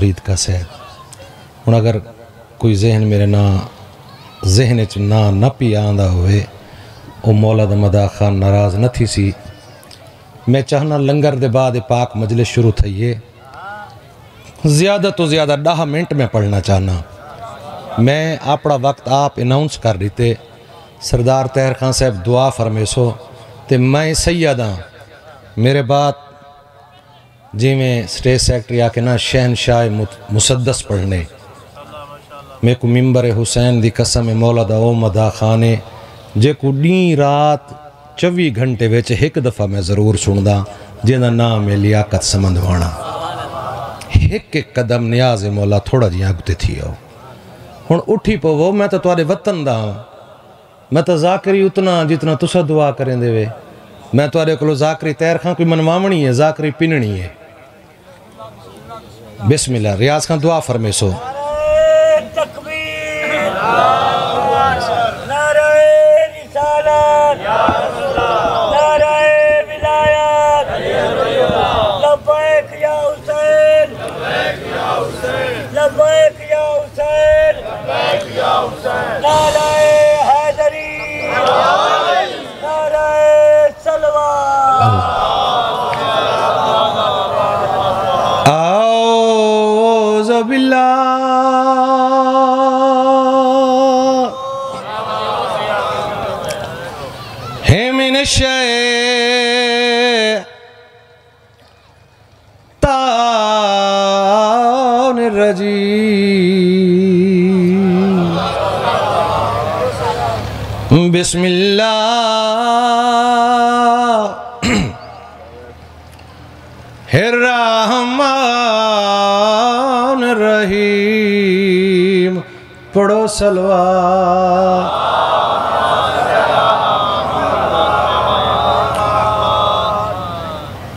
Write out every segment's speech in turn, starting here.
फरीद का सैद। हुण अगर कोई जहन मेरे ना जहन च ना पी आंदा होवे ओ मौला दा मदा खान नाराज़ न थी सी। मैं चाहना लंगर दे बाद पाक मजलिस शुरू थईए। ज़्यादा तो ज़्यादा 10 मिनट में पढ़ना चाहना। मैं अपना वक्त आप अनाउंस कर दीते। सरदार तहर खान साहब दुआ फरमेसो तो मैं सैयद हाँ। मेरे बाद जिमें स्टेज सेक्रेटरी आके ना शहनशाह मुसद्दस पढ़ने मेरे को मिंबर हुसैन दी कसम मौला दा ओ मदा खाने जे को डी रात 24 घंटे विच एक दफ़ा मैं ज़रूर सुनदा जिहदा नाम है लियाकत समंदवाणा। एक एक कदम न्याज मौला थोड़ा जी अगते थी आओ। हुण उठी पवो। मैं तो तुहाडे वतन दा हां। मैं तो ज़ाकरी उतना जितना तुसा दुआ करें देवे। मैं तुहाडे कोलों ज़ाकरी तैर खां कोई मनवावणी है, ज़ाकरी पिननी है। बिस्मिल्लाह रियाज खां दुआ फरमेसो। बिस्मिल्लाह रहमान रहीम। पढ़ो सलवा।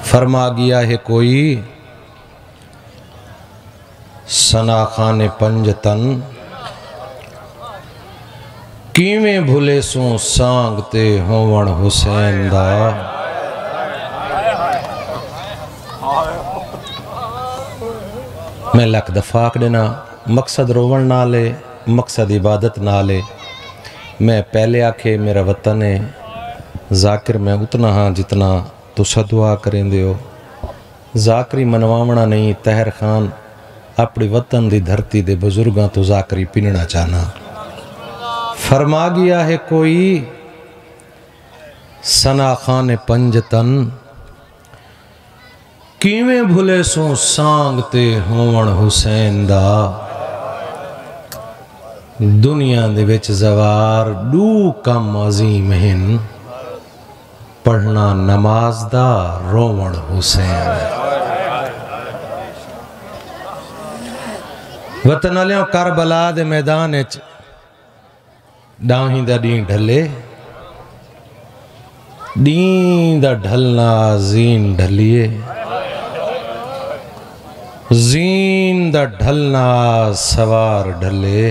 फरमा गया है कोई सना खाने पंजतन किवें भुले सू सांगते होवण हुसैन दा। मैं लख दफा आख देना मकसद रोवण ना ले, मकसद इबादत ना ले। मैं पहले आखे मेरा वतन है जाकिर मैं उतना हाँ जितना तुसा दुआ करेंदे हो। जाकरी मनवावना नहीं। तहर खान अपनी वतन दी धरती दे बुजुर्गां तो जाकरी पिनना चाहना। फरमा गया है कोई सना खान पंजतन किवें भुले सो सांगते होवण हुसैन दा। दुनिया दे विच जवार दू कम अजीम हैं पढ़ना नमाज दा रोवण हुसैन। वतन आलियों करबला दे मैदान च डाही दा डी ढले डी दा ढलना जीन ढलिए जीन दा ढलना सवार ढले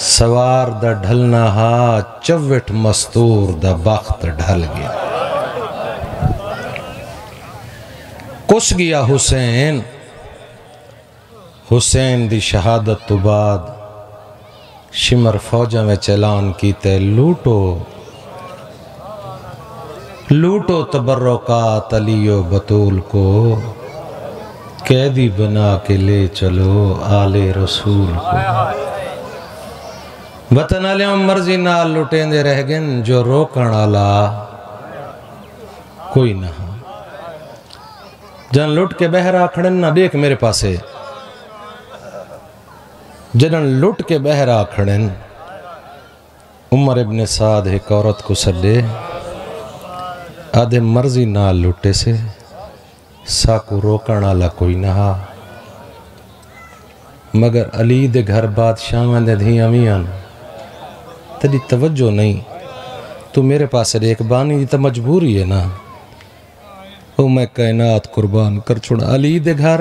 सवार दा ढलना हा चवट मस्तूर दा बख्त ढल गया। कुछ गया हुसैन। हुसैन दी शहादत तो बाद शिमर फौजा में ऐलान कीते लूटो लूटो तबर्रुकात अलियो बतूल को कैदी बना के ले चलो आले रसूल को। वतन आलियों मर्जी नाल लुटेंदे रह गए जो रोकण आला कोई ना। जन लुट के बहरा खड़न ना देख मेरे पासे। जन लुट के बहरा खड़न उमर इब्न साद एक औरत को सदे आधे मर्जी नाल लुटे से साकू रोकण आला कोई ना। मगर अली दे घर बादशाह दे धियां वीआं तेरी तवज्जो नहीं। तू मेरे पास एक बानी दी तो मजबूरी है ना। ओ मैं कायनात कुर्बान कर छुड़ा। अली दे घर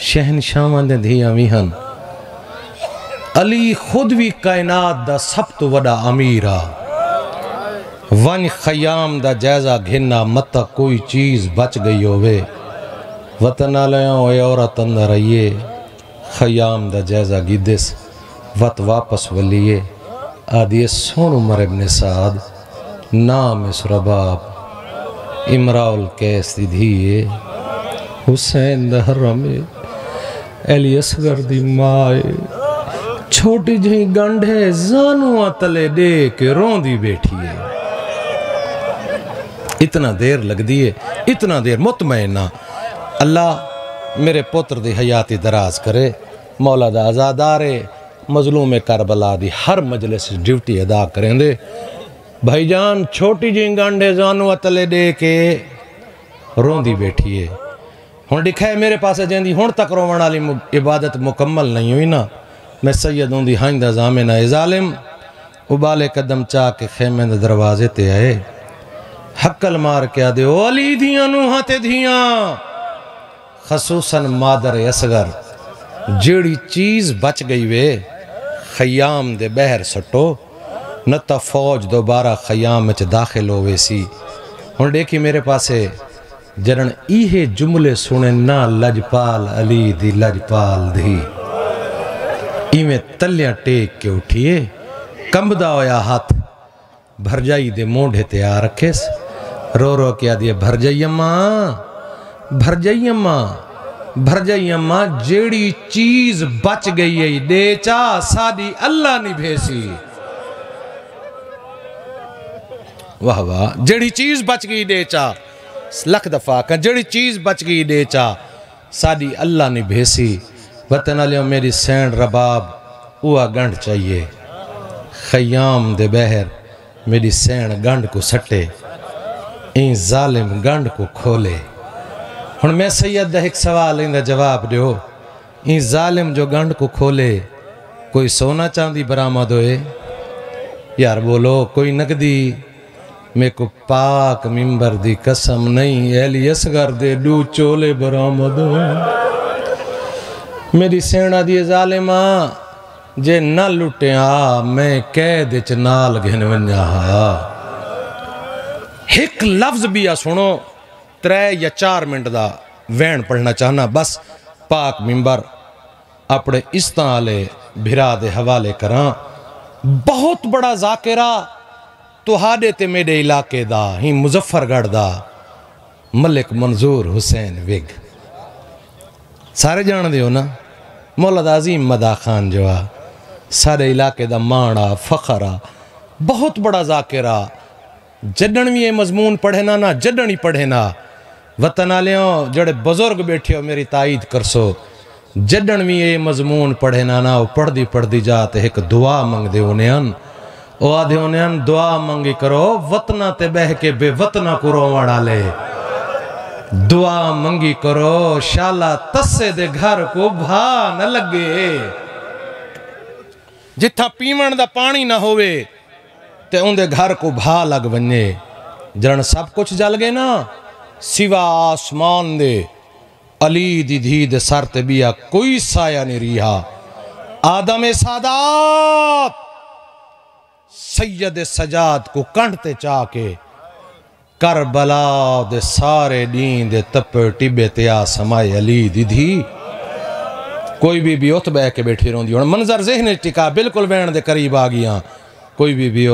शहनशाह दे धियां वीआं। अली खुद भी कायनात दा सब तो वड़ा अमीर आ। वन खयाम दा जायजा घिना मत कोई चीज बच गई होवे। वतन आलियां ओए औरत अंदर आइए खयाम दा जायजा गिदिस वत वापस वलिए आदिए सोन उमर इब्न साद नाम इस रबाब इमराउल कैस दी धीए हुसैन दा हरमे अली असगर दी माए छोटी जी गंढे जानुआ तले दे के रोंदी बैठी है। इतना देर लगती है, इतना देर मुतमैना। अल्लाह मेरे पुत्र दी हयाती दराज करे, मौला दा आज़ादारे मजलूम करबला दी हर मजलिस ड्यूटी अदा करें दे। भाईजान छोटी जी गांडे जानुआ तले दे के रोंदी बैठी है। हुण दिखा है मेरे पास जैंदी हुण तक रोवण वाली इबादत मुकम्मल नहीं हुई ना। मैं सैयद हूँ दी हाइंदा जामिना ए जालिम उबाले कदम चाह के खेमे दे दरवाजे ते आए। हक्कल मार के आदे ओ अली दियां नूहां ते धियां खसूसन मादर असगर जेड़ी चीज़ बच गई वे खयाम दे बहर सटो न तो फौज दोबारा खयाम में दाखिल होवे सी। हुण देखी मेरे पासे जरन इहे जुमले सुने ना लजपाल अली दी लजपाल दी इवें तलियां टेक के उठिए कंबदा होया हाथ भरजाई दे मोढ़े ते आ रखेस। रो रो के आदिए भरजाई अम्मा भरजाई अम्मा भरजाई अम्मा जेड़ी चीज बच गई है दे चा सादी अल्लाह नहीं भेसी। वाह वाह जेड़ी चीज बच गई दे चा लख दफा का जेड़ी चीज बच गई दे चा सादी अल्लाह नहीं भेसी। वतन आलियों मेरी सैन रबाब उआ गंढ चाहिए खयाम दे बहर मेरी सैन गंढ को सटे इन जालिम गंढ को खोले। हुण मैं सैयद एक सवाल इंदा जवाब दियो इन जालिम जो गंढ को खोले कोई सोना चांदी बरामद होए यार बोलो कोई नकदी। मेरे को पाक मिंबर दी कसम नहीं अली असगर दे दू चोले बरामद होए। मेरी सेना दी जालिमा जे न लुटिया मैं कैद च नाल घिन वन्या एक लफ्ज भी आ सुनो 3 या 4 मिनट दा वैन पढ़ना चाहना बस पाक मिंबर अपने इस्तां आले भिरा दे हवाले करा। बहुत बड़ा जाकिरा तुहाडे ते मेरे इलाके दा ही मुजफ्फरगढ़ दा मलिक मंजूर हुसैन विग सारे जान दियो ना। मौला दा अजीम मदा खान जो आ सारे इलाके दा माणा फखरा बहुत बड़ा जाकिरा जडन भी ये मजमून पढ़े ना जडन ही पढ़े ना। वतन आलियों जड़े बुजुर्ग बैठे हो मेरी ताईद करसो जडन भी ये मजमून पढ़े ना वो पढ़दी जात एक दुआ मंगदे उन्हें ओ आधे उन्हें दुआ मंगी करो वतना ते बह के बेवतना को रोवण आले दुआ मंगी करो शाला तस्से दे घर को भा न लगे। जिथा पीवण दा पानी ना होवे ते उनके घर को भा लग वने। जन सब कुछ जल गए ना सिवा आसमान दे अली दी धी दे सर ते बिया कोई साया नहीं रिहा। आदम सादात सैयद सजाद को कंठ ते चा के करबला दे सारे नीं दे तपे टिबे ते आ समाए अली दी धी। कोई भी उत बह के बैठी रोंदी हुण मंजर ज़हन टिका बिल्कुल वैन दे करीब आ गया। कोई भी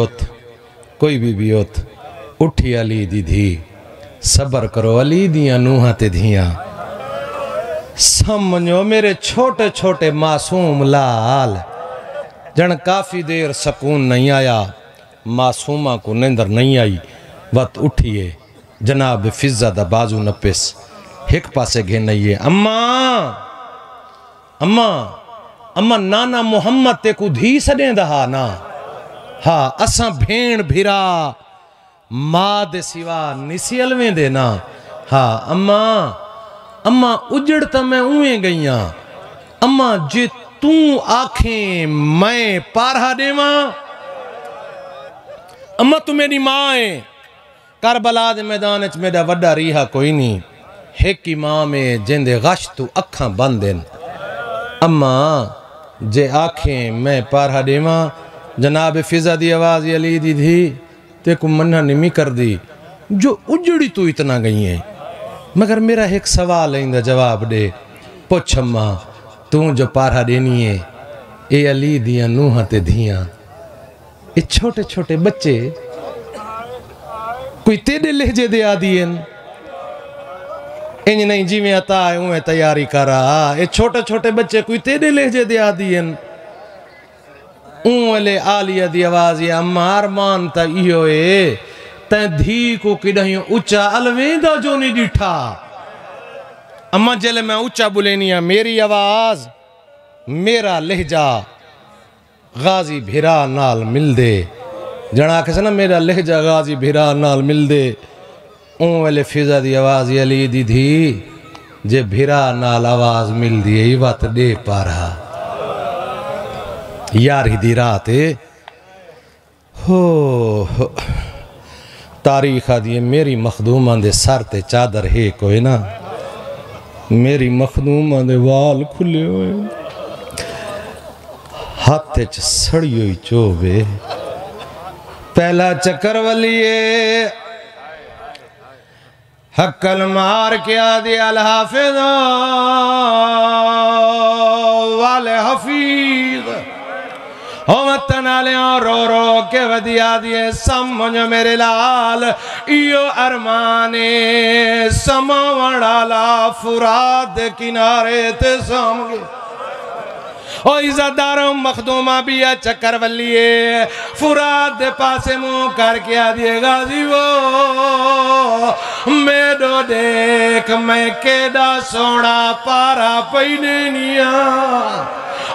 उत उठी अली दी धी सबर करो अली दियां नूहां ते धियां समझो मेरे छोटे छोटे मासूम लाल। जन काफ़ी देर सकून नहीं आया मासूमा को निंदर नहीं आई। वत उठिए जनाब फिजा दा बाजू नपिस एक पासे घेनिए अम्मा अम्मा अम्मा नाना मोहम्मद ते को धी सदेंदा हा ना हाँ असां भेण भिरा माँ दे सिवा निसियल वेंदे ना हाँ अम्मा अम्मा उजड़ तो मैं उवें गईया अम्मा जे तू आखें मैं पारहा देवा अम्मा तू मेरी माँ है। करबला दे मैदान च मेरा वड्डा रिहा कोई नहीं एक इमाम है जिंदे गश तू अखां बंद हैं। अम्मा जे आखें मैं पारहा देवा जनाब फिजा दी आवाज़ अली दी धी ते को मन्ना निमी कर दी जो उजड़ी तू इतना गई है मगर मेरा एक सवाल है इंदा जवाब दे। पुछ अम्मा तू जो पारा देनी है ये अली दिया नूह ते धियां ये छोटे छोटे बच्चे कोई तेरे लहजे दे आदि इंज नहीं जिमें आता है उमें तैयारी करा। ये छोटे छोटे बच्चे कोई तेरे लहजे दे आदि ऊले आलिया दी आवाज या अम्मा अरमान ता इहो है तै धी को किडहियो ऊंचा अलवेंदा जो नहीं डिठा। अम्मा जले मैं ऊंचा बुलेनिया मेरी आवाज मेरा लहजा गाजी भिरा नाल मिल दे जना के ना मेरा लहजा गाजी भिरा नाल मिल दे ऊं वाले फिजा दी आवाज अली दी थी जे भिरा नाल आवाज मिल दी ये बात दे पारा यार ही दी रात हो तारीख आदि मेरी मखदूमा दे सर ते चादर है कोई ना मेरी मखदूमा दे वाल खुले हुए हाथ च सड़ी हुई चोबे पहला चक्कर वलिए हक्कल मार के आदि अल हाफिज वाले हफीज रो रो के वदिया दिए समझ मेरे लाल इयो अरमाने समवड़ाला फुराद किनारे ते समझे ओ इज़्ज़तदारों मखदूमा भी है चक्कर वलिए फुराद पासे मुंह करके आ दिए गाजी वो मेडो देख मैं केदा सोना पारा पैने निया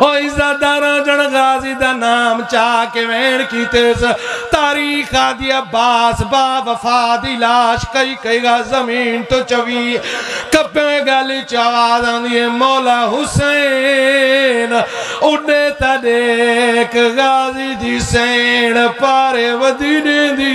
ओ इज़्ज़तदारों जन गाजी दा नाम चाह के वेण की तेस तारीख आदि अब्बास बा वफा दी लाश कई कई गा जमीन तो चवी कपे गाली आवाज आंदी है मौला हुसैन उड़े ता देख गाजी दी सैन पारे वदीने दी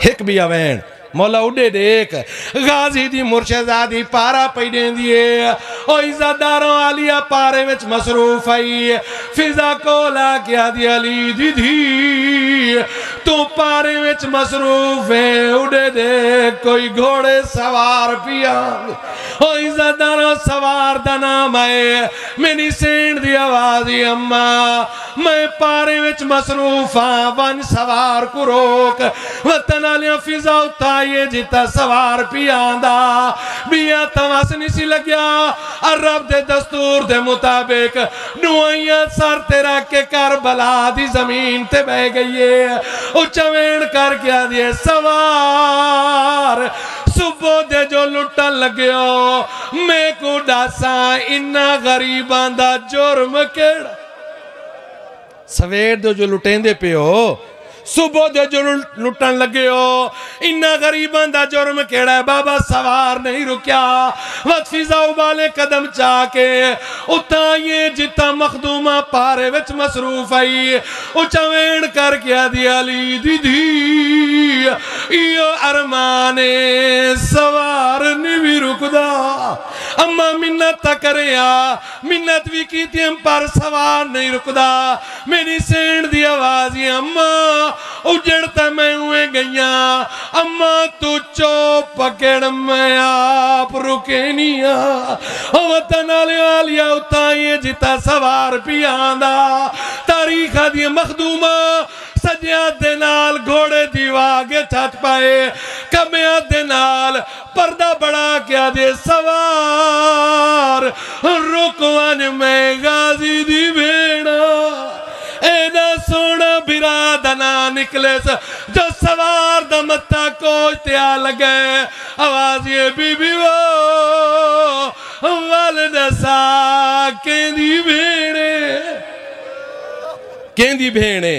हिक भी आवेन मौला उड़े देख गाजी दी मुर्शदादी पारा पई देंदी है ओ इज़्ज़तदारों आलिया पारे विच मसरूफ आई फिजा कोला क्या दी अली दीदी तू पारे विच मसरूफ है उड़े देख कोई घोड़े सवार पिया ओ इज़्ज़तदारों सवार दा नाम है मेरी सेंड दी आवाज अम्मा मैं पारे विच मसरूफ हाँ वन सवार को रोक वतन आलिया फिजा उता ये जिता सवार पियांदा बिया तवास नहीं सी लग्या अरब दे दस्तूर दे मुताबिक नुआइया सर तेरा के करबला दी जमीन ते बह गई है उचवेण कर क्या दिए सवार सुबह दे जो लुटन लग्यो मैं को डासा इन्ना गरीबां दा जुर्म केड़ा सवेर दो जो लुटेंदे पे हो सुबह दे जो लुटन लगे हो इन्ना गरीबां दा जुर्म केड़ा है बाबा सवार नहीं रुकिया वत फिजा उबाले कदम चाके उता ये जिता मखदूमा पारे विच मसरूफ आई उचवेण कर क्या दी अली दीदी इयो अरमाने सवार नहीं भी रुकदा अम्मा मिन्नत करे मिन्नत भी की पर सवार नहीं रुकदा मेरी सेंड दी आवाज अम्मा उजड़ता मैं हुए गैया अम्मा तू चुप पकड़ मैं आप रुके निया वतन आलिया उताइए जिता सवार पियांदा तारीख दी मखदूमा सजिया दे नाल घोड़े दीवागे छत पाए कमिया दे नाल पर्दा बड़ा क्या दे सवार रुकवन में गाजी दी भेड़ा एना सोना बिरादना निकले जो सवार दमता कोच त्या लगे आवाज ये बीबी वो वाल दसा केंदी भेड़े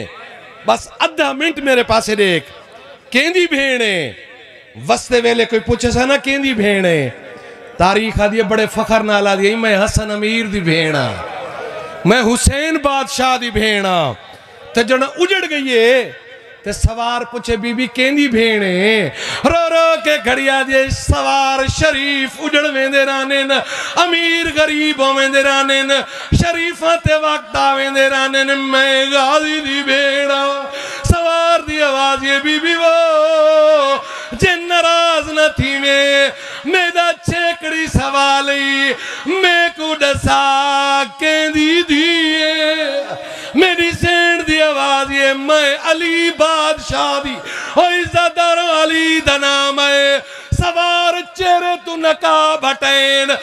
बस अद्धा मिनट मेरे पासे देख केंदी भेड़े वस्ते वेले कोई पूछे सा ना केंदी भेड़े तारीख आदि बड़े फखर नाल आदि मैं हसन अमीर दी भेड़ा मैं हुसैन बादशाह दी भेड़ा ते जन उजड़ गई है ते सवार पूछे बीबी केंदी भेड़े रो रो के घड़िया दे सवार शरीफ उजड़ वेंदे राने न अमीर गरीब होवेंदे राने न शरीफा ते वक्त आवेंदे राने न मैं गाजी दी भेड़ा सवार दी आवाज ये बीबी वो जे नाराज न थी वे मेरा छेकड़ी सवाल मैं को दसा कहदी दी मेरी सेंड दी आवाज ये मैं अली बादशाह दी ओ इज्जतदार अली दा नाम है सवार चेहरे तू नका भटैन